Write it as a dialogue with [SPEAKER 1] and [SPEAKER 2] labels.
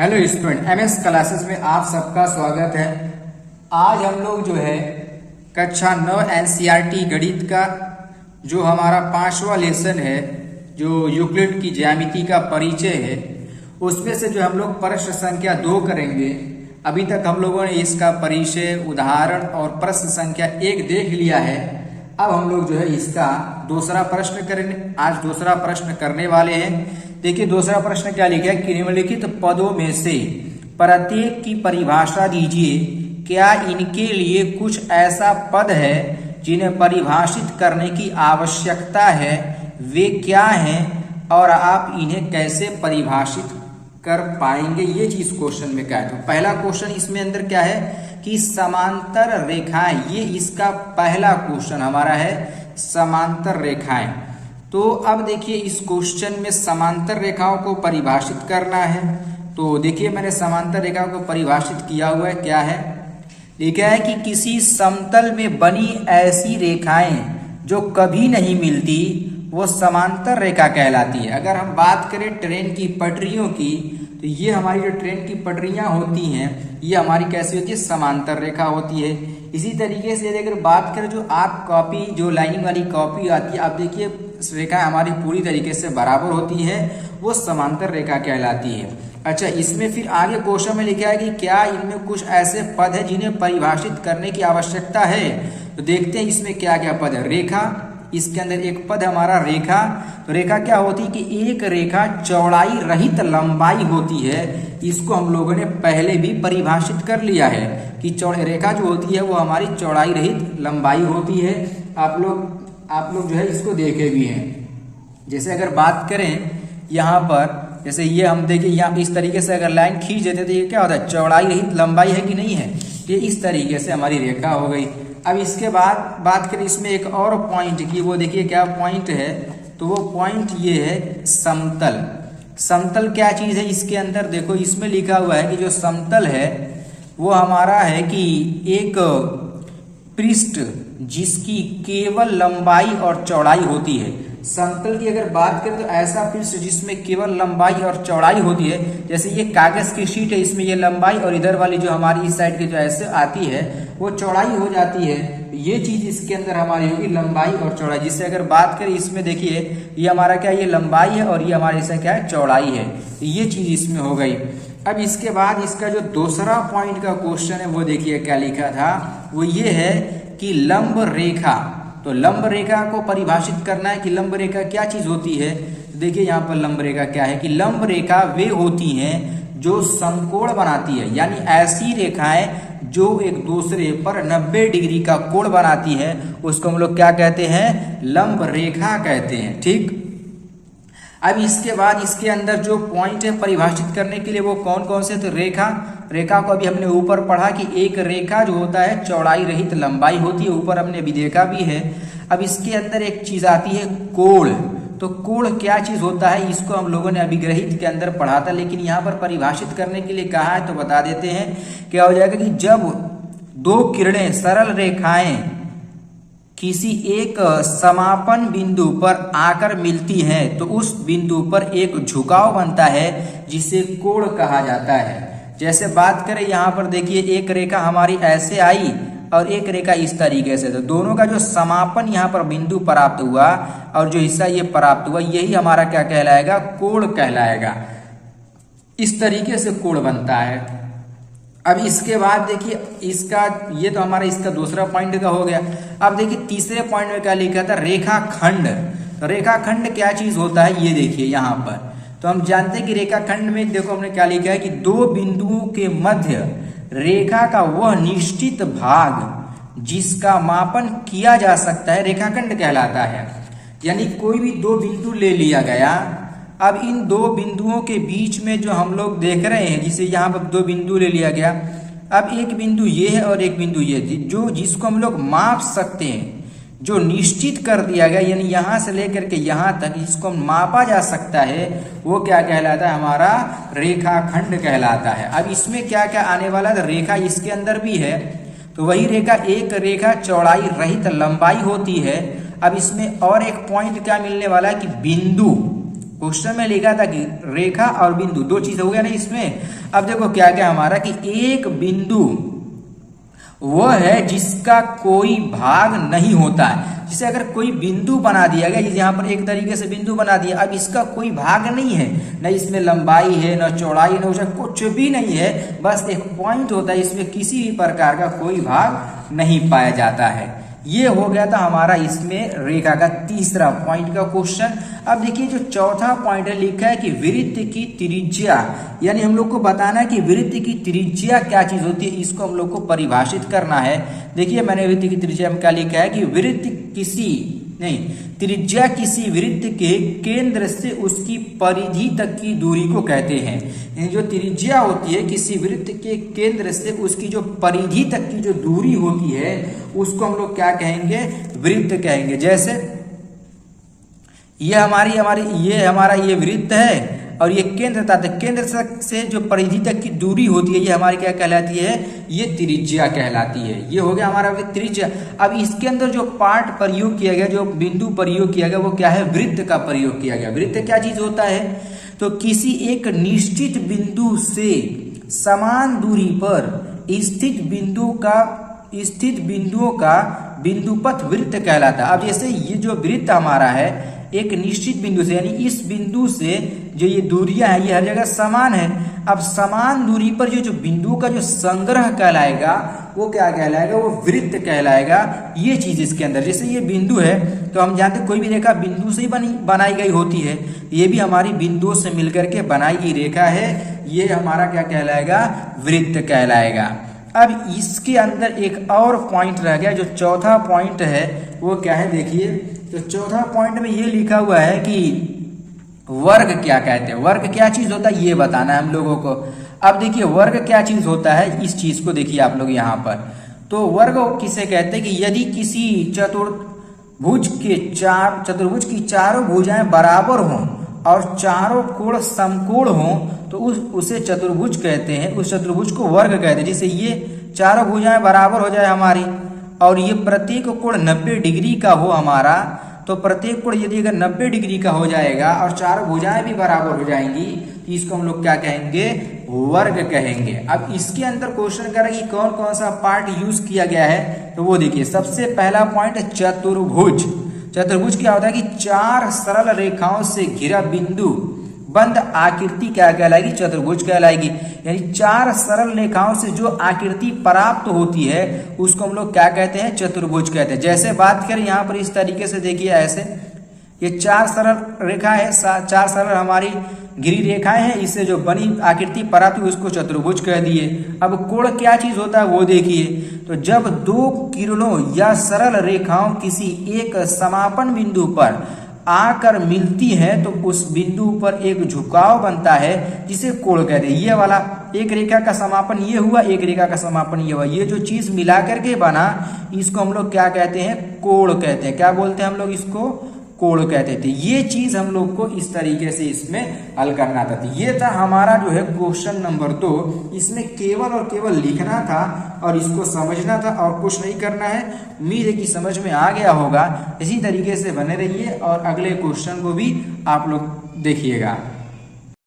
[SPEAKER 1] Hello student, MS classes में आप सबका स्वागत है। आज हम लोग जो है कक्षा 9 एनसीईआरटी गणित का जो हमारा 5वां लेसन है, जो यूक्लिड की ज्यामिति का परिचय है, उसमें से जो हम लोग प्रश्न संख्या 2 करेंगे। अभी तक हम लोगों ने इसका परिचय, उदाहरण और प्रश्न संख्या 1 देख लिया है। अब हम लोग जो है इसका दूसरा प्रश्न करेंगे। आज दूसरा प्रश्न करने वाले हैं। देखिए दूसरा प्रश्न क्या लिखा है कि निम्नलिखित पदों में से प्रत्येक की परिभाषा दीजिए। क्या इनके लिए कुछ ऐसा पद है जिन्हें परिभाषित करने की आवश्यकता है? वे क्या हैं और आप इन्हें कैसे परिभाषित कर पाएंगे? ये चीज क्वेश्चन में क्या है। तो पहला क्वेश्चन इसमें अंदर क्या है कि समांतर रेखाएं। ये इसका पहला क्वेश्चन हमारा है, समांतर रेखाएं। तो अब देखिए इस क्वेश्चन में समांतर रेखाओं को परिभाषित करना है। तो देखिए मैंने समांतर रेखाओं को परिभाषित किया हुआ है। क्या है लिखा है कि किसी समतल में बनी ऐसी रेखाएं जो कभी नहीं मिलती वो समांतर रेखा कहलाती है। अगर हम बात करें ट्रेन की पटरियों की, तो ये हमारी जो ट्रेन की पटरियां होती हैं, ये हमारी कैसी होती है? समांतर रेखा होती है। इसी तरीके से अगर बात करें जो आप कॉपी, जो लाइनिंग वाली कॉपी आती है, आप देखिए रेखा हमारी पूरी तरीके से बराबर होती है, वो समांतर रेखा कहलाती है। अच्छा, इसमें फिर आगे क्वेश्चन में लिखा है कि क्या इनमें कुछ ऐसे पद है जिन्हें परिभाषित करने की आवश्यकता है? तो देखते हैं इसमें क्या क्या पद है। रेखा, इसके अंदर एक पद हमारा रेखा। तो रेखा क्या होती है कि एक रेखा चौड़ाई रहित लंबाई होती है। इसको हम लोगों ने पहले भी परिभाषित कर लिया है कि रेखा जो होती है वो हमारी चौड़ाई रहित लंबाई होती है। आप लोग जो है इसको देखे भी हैं। जैसे अगर बात करें यहाँ पर, जैसे ये हम देखिए यहाँ इस तरीके से अगर लाइन खींच देते तो ये क्या होता है? चौड़ाई रहित लंबाई है कि नहीं है? ये इस तरीके से हमारी रेखा हो गई। अब इसके बाद बात करें इसमें एक और पॉइंट की, वो देखिए क्या पॉइंट है। तो वो पॉइंट ये है समतल। समतल क्या चीज है? इसके अंदर देखो इसमें लिखा हुआ है कि जो समतल है वो हमारा है कि एक पृष्ठ जिसकी केवल लंबाई और चौड़ाई होती है। समतल की अगर बात करें तो ऐसा पृष्ठ जिसमें केवल लंबाई और चौड़ाई होती है। जैसे ये कागज की शीट है, इसमें ये लंबाई और इधर वाली जो हमारी इस साइड की जो ऐसे आती है वो चौड़ाई हो जाती है। ये चीज इसके अंदर हमारी होगी लंबाई और चौड़ाई। जिससे अगर बात करें इसमें देखिए ये हमारा क्या, ये लंबाई है और ये हमारे इससे क्या है? चौड़ाई है। ये चीज इसमें हो गई। अब इसके बाद इसका जो दूसरा पॉइंट का क्वेश्चन है वो देखिए क्या लिखा था। वो ये है कि लंब रेखा। तो लंब रेखा को परिभाषित करना है कि लंब रेखा क्या चीज होती है। देखिए यहाँ पर लंब रेखा क्या है कि लंब रेखा वे होती हैं जो समकोण बनाती है, यानी ऐसी रेखाएं जो एक दूसरे पर 90 डिग्री का कोण बनाती है, उसको हम लोग क्या कहते हैं? लंब रेखा कहते हैं। ठीक। अब इसके बाद इसके अंदर जो पॉइंट है परिभाषित करने के लिए वो कौन कौन से? तो रेखा को अभी हमने ऊपर पढ़ा कि एक रेखा जो होता है चौड़ाई रहित लंबाई होती है, ऊपर हमने अभी देखा भी है। अब इसके अंदर एक चीज आती है कोण। तो कोण क्या चीज होता है? इसको हम लोगों ने अभी गणित के अंदर पढ़ा था, लेकिन यहाँ पर परिभाषित करने के लिए कहा है तो बता देते हैं। क्या हो जाएगा कि जब दो किरणें सरल रेखाएं किसी एक समापन बिंदु पर आकर मिलती हैं तो उस बिंदु पर एक झुकाव बनता है जिसे कोण कहा जाता है। जैसे बात करें यहाँ पर देखिए एक रेखा हमारी ऐसे आई और एक रेखा इस तरीके से, तो दोनों का जो समापन यहाँ पर बिंदु प्राप्त हुआ और जो हिस्सा ये प्राप्त हुआ, यही हमारा क्या कहलाएगा? कोण कहलाएगा। इस तरीके से कोण बनता है। अब इसके बाद देखिए इसका, ये तो हमारा इसका दूसरा पॉइंट का हो गया। अब देखिए तीसरे पॉइंट में क्या लिखा था? रेखाखंड। रेखाखंड क्या चीज होता है ये देखिए यहाँ पर। तो हम जानते हैं कि रेखाखंड में देखो हमने क्या लिखा है कि दो बिंदुओं के मध्य रेखा का वह निश्चित भाग जिसका मापन किया जा सकता है रेखाखंड कहलाता है। यानी कोई भी दो बिंदु ले लिया गया। अब इन दो बिंदुओं के बीच में जो हम लोग देख रहे हैं, जिसे यहाँ पर दो बिंदु ले लिया गया। अब एक बिंदु ये है और एक बिंदु ये, जो जिसको हम लोग माप सकते हैं, जो निश्चित कर दिया गया, यानी यहाँ से लेकर के यहाँ तक जिसको मापा जा सकता है, वो क्या कहलाता है? हमारा रेखाखंड कहलाता है। अब इसमें क्या क्या आने वाला है? रेखा इसके अंदर भी है। तो वही रेखा, एक रेखा चौड़ाई रहित लंबाई होती है। अब इसमें और एक पॉइंट क्या मिलने वाला है कि बिंदु। क्वेश्चन में लिखा था कि रेखा और बिंदु दो चीज हो गया ना इसमें। अब देखो क्या क्या हमारा कि एक बिंदु वह है जिसका कोई भाग नहीं होता है। जिसे अगर कोई बिंदु बना दिया गया, यहाँ पर एक तरीके से बिंदु बना दिया, अब इसका कोई भाग नहीं है, न इसमें लंबाई है, न चौड़ाई, न ऊंचाई, कुछ भी नहीं है, बस एक पॉइंट होता है, इसमें किसी भी प्रकार का कोई भाग नहीं पाया जाता है। ये हो गया था हमारा इसमें रेखा का तीसरा पॉइंट का क्वेश्चन। अब देखिए जो चौथा पॉइंट है लिखा है कि वृत्त की त्रिज्या, यानी हम लोग को बताना है कि वृत्त की त्रिज्या क्या चीज होती है, इसको हम लोग को परिभाषित करना है। देखिए मैंने वृत्त की त्रिज्या में क्या लिखा है कि त्रिज्या किसी वृत्त के केंद्र से उसकी परिधि तक की दूरी को कहते हैं। जो त्रिज्या होती है किसी वृत्त के केंद्र से उसकी जो परिधि तक की जो दूरी होती है उसको हम लोग क्या कहेंगे, वृत्त कहेंगे। जैसे ये हमारा ये वृत्त है और ये केंद्र था, केंद्र से जो परिधि तक की दूरी होती है ये हमारी क्या कहलाती है, ये त्रिज्या कहलाती है। ये हो गया हमारा त्रिज्या। अब इसके अंदर जो पार्ट प्रयोग किया गया, जो बिंदु प्रयोग किया गया वो क्या है, वृत्त का प्रयोग किया गया। वृत्त क्या चीज होता है, तो किसी एक निश्चित बिंदु से समान दूरी पर स्थित बिंदुओं का बिंदुपथ वृत्त कहलाता है। अब जैसे ये जो वृत्त हमारा है एक निश्चित बिंदु से, यानी इस बिंदु से जो ये दूरियां है ये हर जगह समान है। अब समान दूरी पर जो बिंदुओं का जो संग्रह कहलाएगा वो क्या कहलाएगा, वो वृत्त कहलाएगा। ये चीज इसके अंदर, जैसे ये बिंदु है तो हम जानते कोई भी रेखा बिंदु से ही बनाई गई होती है, ये भी हमारी बिंदुओं से मिलकर के बनाई गई रेखा है, ये हमारा क्या कहलाएगा, वृत्त कहलाएगा। अब इसके अंदर एक और पॉइंट रह गया, जो चौथा पॉइंट है वो क्या है, देखिए तो चौथा पॉइंट में ये लिखा हुआ है कि वर्ग क्या कहते हैं। वर्ग क्या चीज होता है ये बताना है हम लोगों को। अब देखिए वर्ग क्या चीज होता है, इस चीज को देखिए आप लोग यहाँ पर। तो वर्ग किसे कहते हैं कि यदि किसी चतुर्भुज की चारों भुजाएं बराबर हों और चारों कोण समकोण हों तो उसे चतुर्भुज कहते हैं, उस चतुर्भुज को वर्ग कहते हैं। जैसे ये चारों भुजाएं बराबर हो जाए हमारी और ये प्रत्येक कोण 90 डिग्री का हो हमारा, तो प्रत्येक कोण यदि अगर 90 डिग्री का हो जाएगा और चारों भुजाएं भी बराबर हो जाएंगी तो इसको हम लोग क्या कहेंगे, वर्ग कहेंगे। अब इसके अंदर क्वेश्चन कर रहा है कि कौन कौन सा पार्ट यूज किया गया है, तो वो देखिए सबसे पहला पॉइंट है चतुर्भुज। चतुर्भुज क्या होता है कि चार सरल रेखाओं से घिरा बिंदु बंद आकृति क्या कहलाएगी, चतुर्भुज कहलाएगी। यानी चार सरल रेखाओं से जो आकृति प्राप्त होती है उसको हम लोग क्या कहते हैं, चतुर्भुज कहते हैं। जैसे बात करें यहाँ पर इस तरीके से देखिए, ऐसे ये चार सरल रेखा है, चार सरल हमारी घिरी रेखाएं हैं, इससे जो बनी आकृति प्राप्त हुई उसको चतुर्भुज कह दिए। अब कोण क्या चीज होता है वो देखिए, तो जब दो किरणों या सरल रेखाओं किसी एक समापन बिंदु पर आकर मिलती है तो उस बिंदु पर एक झुकाव बनता है जिसे कोण कहते हैं। ये वाला एक रेखा का समापन ये हुआ, एक रेखा का समापन ये हुआ, ये जो चीज मिला करके बना इसको हम लोग क्या कहते हैं, कोण कहते हैं। क्या बोलते हैं हम लोग इसको, कोण कहते थे। ये चीज हम लोग को इस तरीके से इसमें हल करना था। ये था हमारा जो है क्वेश्चन नंबर 2। इसमें केवल और केवल लिखना था और इसको समझना था और कुछ नहीं करना है। उम्मीद है कि समझ में आ गया होगा। इसी तरीके से बने रहिए और अगले क्वेश्चन को भी आप लोग देखिएगा।